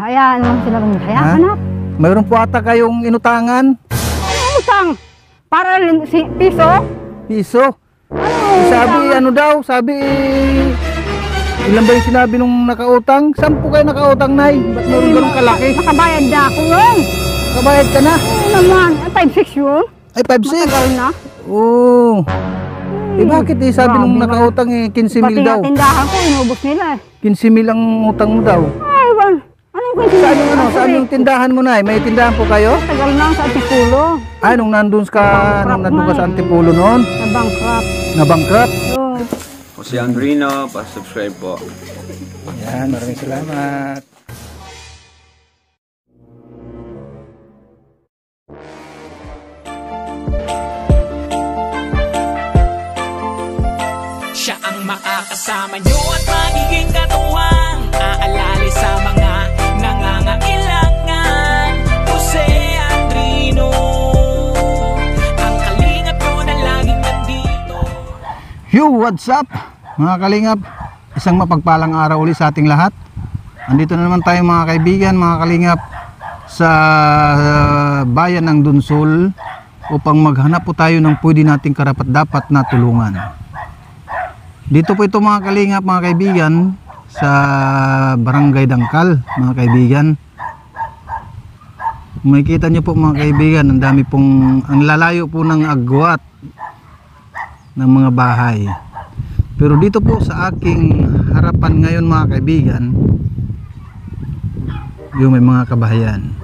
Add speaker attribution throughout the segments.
Speaker 1: hayaan mo sila hayaan hanap.
Speaker 2: Mayroon po ata kayong inutangan.
Speaker 1: Utang. Para piso?
Speaker 2: Piso? Sabi ano daw? Sabi ilan ba yung sinabi nung nakautang? 10 kayo nakautang, Nay. Ba't meron ganun kalaki?
Speaker 1: Nakabayad na ako yun.
Speaker 2: Nakabayad ka na?
Speaker 1: Oo naman. 5-6 yun.
Speaker 2: Ay, 5-6?
Speaker 1: Matagal na.
Speaker 2: Oo. Eh bakit sabi nung nakautang 15,000 daw?
Speaker 1: Pati tindahan ko, inubos nila eh.
Speaker 2: 15,000 ang utang mo daw.
Speaker 1: Ay, well, anong 15,000?
Speaker 2: Saan yung tindahan mo, Nay? May tindahan po kayo?
Speaker 1: Tagal na sa Antipulo.
Speaker 2: Ay, nung nandun ka sa Antipulo noon?
Speaker 1: Nabangkrap.
Speaker 2: Nabangkrap?
Speaker 1: Oo.
Speaker 3: O si Andrino, pa-subscribe po.
Speaker 2: Yan, maraming salamat.
Speaker 4: Siya ang makakasama nyo at magiging katuwang aalala sa mga nangangailangan. Jose Andrino, ang kalingap mo na laging nandito.
Speaker 2: Yo, what's up mga kalingap? Isang mapagpalang araw ulit sa ating lahat. Andito na naman tayo mga kaibigan, mga kalingap, sa bayan ng Dunsol upang maghanap po tayo ng pwede nating karapat-dapat na tulungan. Dito po ito mga kalingap, mga kaibigan, sa Barangay Dangkal, mga kaibigan. Makikita nyo po mga kaibigan, ang dami pong, ang lalayo po ng agwat ng mga bahay. Pero dito po sa aking harapan ngayon mga kaibigan, yung may mga kabahayan.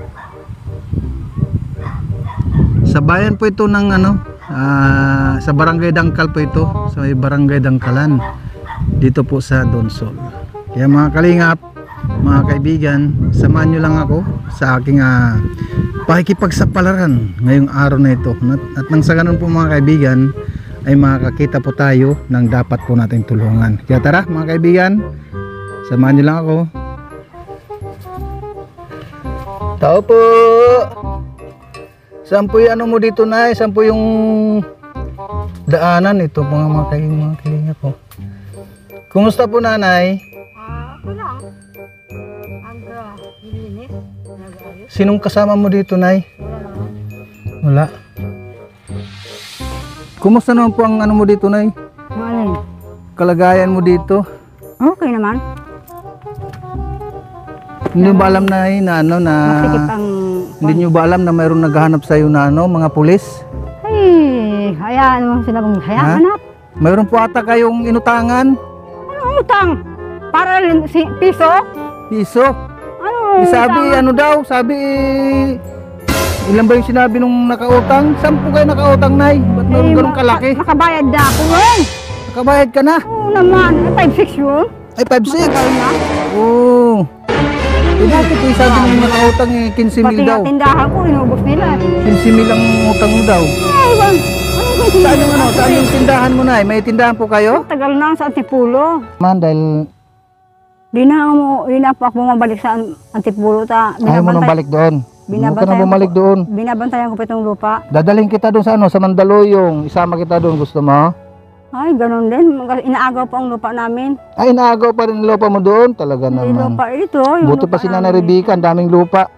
Speaker 2: Sa bayan po ito ng sa Barangay Dangkal po ito, sa Barangay Dangkalan, dito po sa Donsol. Kaya mga kalingap, mga kaibigan, samahan nyo lang ako sa aking pakikipagsapalaran ngayong araw na ito. At nang sa ganun po mga kaibigan, ay makakita po tayo ng dapat po nating tulungan. Kaya tara mga kaibigan, samahan nyo lang ako. Tao po! Saan po yung ano mo dito, Nay? Saan po yung daanan? Ito mga kalinga po. Kumusta po, Nanay?
Speaker 1: Ako lang. Nilinis.
Speaker 2: Sinong kasama mo dito, Nay? Wala. Kumusta naman po ang ano mo dito, Nay?
Speaker 1: Malin.
Speaker 2: Kalagayan mo dito?
Speaker 1: Okay naman.
Speaker 2: Hindi ba alam, Nay, na
Speaker 1: Masikip ang...
Speaker 2: Hindi nyo ba alam na mayroong naghahanap sa'yo na mga pulis?
Speaker 1: Ay, hayaan mo sila hayaan hanap.
Speaker 2: Mayroon po ata kayong inutangan?
Speaker 1: Anong utang? Para piso?
Speaker 2: Piso?
Speaker 1: Ano?
Speaker 2: Sabi ano daw? Sabi ilan ba yung sinabi nung nakautang? 10 kayo nakautang, Nay. Ba't meron ganun kalaki?
Speaker 1: Nakabayad na ako yun.
Speaker 2: Nakabayad ka na?
Speaker 1: Oo naman. 5-6 yun.
Speaker 2: Ay, 5-6?
Speaker 1: Matagal na.
Speaker 2: Oo. Eh bakit sabi nung nakautang 15,000 daw?
Speaker 1: Pati tindahan ko, inubos nila.
Speaker 2: 15,000 ang utang mo daw.
Speaker 1: Ay, well,
Speaker 2: Saan yung saan yung tindahan mo, Nay? May tindahan po kayo?
Speaker 1: tagal na sa Antipulo.
Speaker 2: Man, dahil
Speaker 1: Di na po ako bumabalik sa Antipulo.
Speaker 2: ayaw mo nang balik doon. Hindi ka na bumalik doon.
Speaker 1: Binabantayan ko pa itong lupa.
Speaker 2: Dadalhin kita doon sa sa Mandaluyong. Isama kita doon, gusto mo?
Speaker 1: Ay, ganun din. Inaagaw pa ang lupa namin.
Speaker 2: Ay, inaagaw pa rin lupa mo doon? Talaga
Speaker 1: Hindi
Speaker 2: naman.
Speaker 1: lupa ito.
Speaker 2: Buti pa si Nanay Rebecca, ang daming lupa.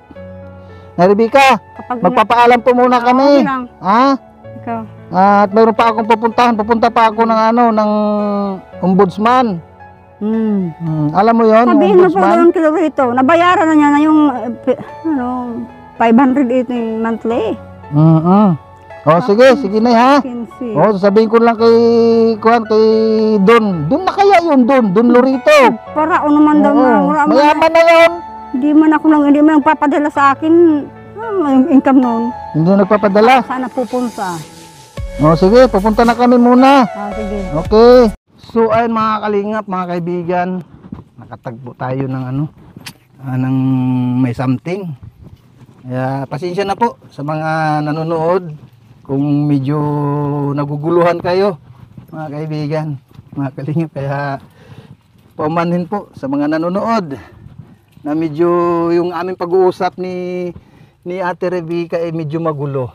Speaker 2: Nanay Rebecca, magpapaalam po muna kami.
Speaker 1: Okay lang.
Speaker 2: Ha?
Speaker 1: Ikaw.
Speaker 2: At mayroon pa akong pupuntahan. Pupunta pa ako ng ombudsman. Alam mo yon,
Speaker 1: Sabihin mo po
Speaker 2: ombudsman?
Speaker 1: doon kilo rito. Nabayaran na niya na yung 580 monthly.
Speaker 2: O sige na ha.
Speaker 1: 15.
Speaker 2: O sasabihin ko lang kay Don. Don na kaya yun, Don Lorito.
Speaker 1: Para naman daw na. Wala man.
Speaker 2: Mayaman na yun.
Speaker 1: Hindi mo nagpapadala sa akin. Yung income noon.
Speaker 2: Hindi nagpapadala.
Speaker 1: Sana pupunta.
Speaker 2: O sige, pupunta na kami muna.
Speaker 1: Sige.
Speaker 2: Okay. So ayun mga kalingap, mga kaibigan, nakatagpo tayo ng ng may something. Kaya pasensya na po sa mga nanonood kung medyo naguguluhan kayo, mga kaibigan, mga kalingap. Kaya paumanhin po sa mga nanonood na medyo yung aming pag-uusap ni Ate Rebecca ay medyo magulo.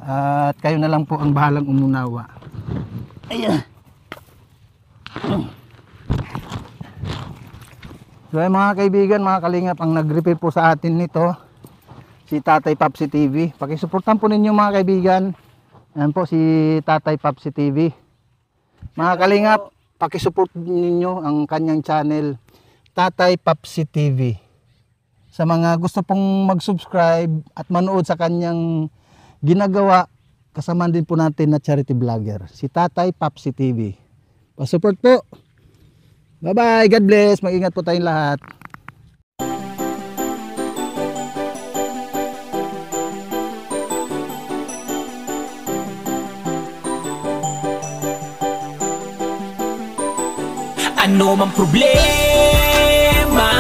Speaker 2: At kayo na lang po ang bahalang umunawa. Ayan. So ay mga kaibigan, mga kalingap, ang nag-repair po sa atin nito si Tatay Papsi TV. Pakisuportan po ninyo mga kaibigan. Yan po si Tatay Papsi TV. Mga kalingap, pakisupport ninyo ang kanyang channel Tatay Papsi TV. Sa mga gusto pong mag-subscribe at manood sa kanyang ginagawa, kasama din po natin na charity vlogger, si Tatay Papsi TV. Pasupport po. Bye-bye. God bless. Mag-ingat po tayong lahat.
Speaker 4: Ano mang problema,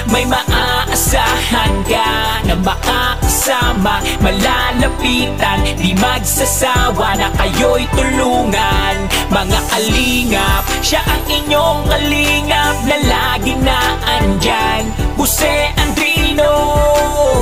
Speaker 4: may maaasahan ka na makakasama, malalapitan, di magsasawa na kayo'y tulungan. Mga kalingap, siya ang inyong kalingap na laging naandyan. Jose Andrino,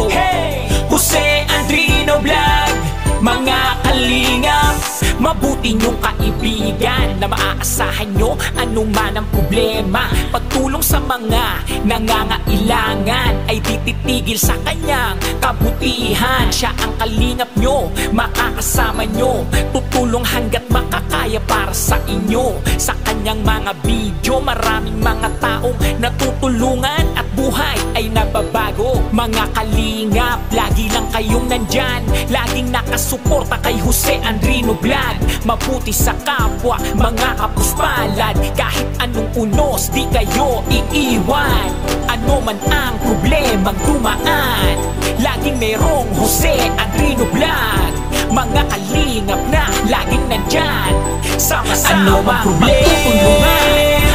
Speaker 4: hey! Jose Andrino Vlog. Mga kalingap, mabuti niyong kaibigan na maaasahan nyo anuman ang problema. Pagtulong sa mga nangangailangan ay tititigil sa kanyang kabutihan. Siya ang kalingap nyo, makakasama nyo, tutulong hanggat makakaya para sa inyo. Sa kanyang mga video, maraming mga taong natutulungan at buhay ay nababago. Mga kalingap, lagi lang kayong nandyan, laging nakasuporta kay Jose Andrino Vlog. Mabuti sa kapwa, mga kapuspalad, kahit anong unos di kayo iiwan. Ano man ang problemang dumaan, laging merong Jose Andrino Vlog. Mga kalingap na laging nandyan, sama-sama. Ano mang problema,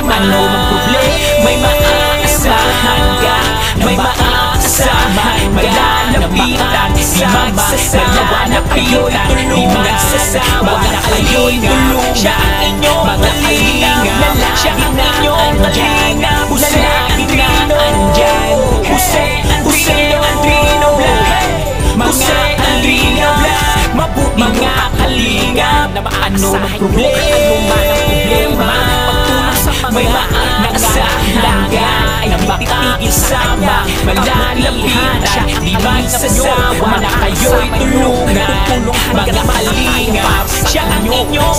Speaker 4: ano mang problema, may maaasahan ka, may maaasahan ka, malalapitan, di magsasawa na kayo'y tulungan. Mga kalingap, siya ang inyong kalingap, siya ang inyong kalingap, Jose Andrino andyan, Jose Andrino Vlog. Mga kalingap, mabuti mga kalingap na maaasahan nyo anuman ang problema. Pagtulong sa mga nangangailangan ay titigil sama, malalapitan, di magsasawa na kayo'y tulungan. Mga kalingap, siya ang inyong